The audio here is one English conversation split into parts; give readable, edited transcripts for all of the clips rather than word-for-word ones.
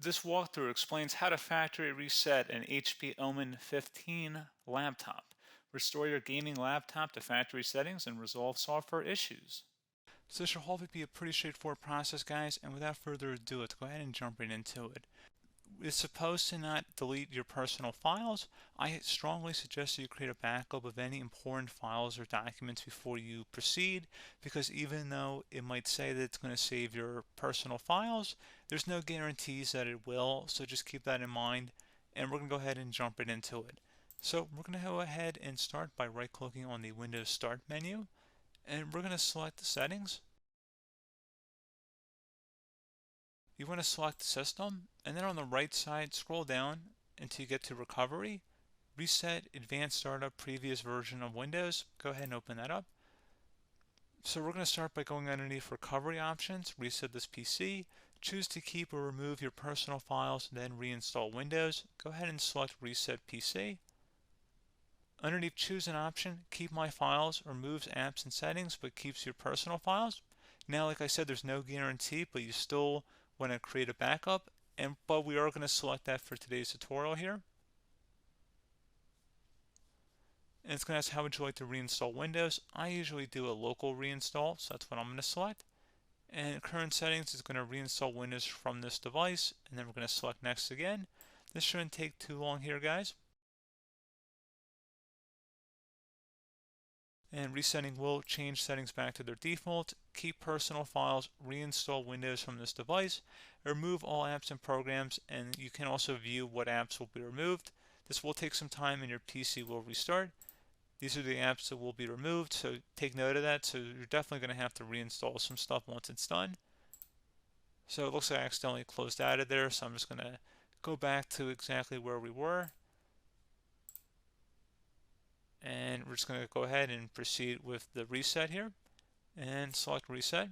This walkthrough explains how to factory reset an HP OMEN 15 laptop. Restore your gaming laptop to factory settings and resolve software issues. So this should hopefully be a pretty straightforward process, guys, and without further ado, let's go ahead and jump right into it. It's supposed to not delete your personal files. I strongly suggest that you create a backup of any important files or documents before you proceed, because even though it might say that it's going to save your personal files, there's no guarantees that it will, so just keep that in mind, and we're going to go ahead and jump right into it. So we're going to go ahead and start by right-clicking on the Windows Start menu, and we're going to select the settings. You want to select System, and then on the right side, scroll down until you get to Recovery. Reset Advanced Startup Previous Version of Windows. Go ahead and open that up. So we're going to start by going underneath Recovery Options, reset this PC. Choose to keep or remove your personal files, then reinstall Windows. Go ahead and select Reset PC. Underneath Choose an option, Keep My Files removes apps and settings but keeps your personal files. Now, like I said, there's no guarantee, but you still want to create a backup, but we are going to select that for today's tutorial here. And it's going to ask how would you like to reinstall Windows. I usually do a local reinstall, so that's what I'm going to select. And current settings is going to reinstall Windows from this device, and then we're going to select next again. This shouldn't take too long here, guys. And resetting will change settings back to their default, keep personal files, reinstall Windows from this device, remove all apps and programs, and you can also view what apps will be removed. This will take some time and your PC will restart. These are the apps that will be removed, so take note of that. So you're definitely going to have to reinstall some stuff once it's done. So it looks like I accidentally closed out of there, so I'm just going to go back to exactly where we were. And we're just going to go ahead and proceed with the reset here and select reset.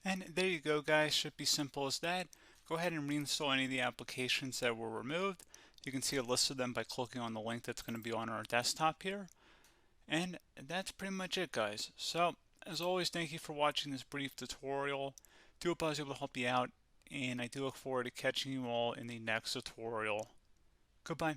And there you go, guys. Should be simple as that. Go ahead and reinstall any of the applications that were removed. You can see a list of them by clicking on the link that's going to be on our desktop here. And that's pretty much it, guys. So, as always, thank you for watching this brief tutorial. Do hope I was able to help you out, and I do look forward to catching you all in the next tutorial. Goodbye.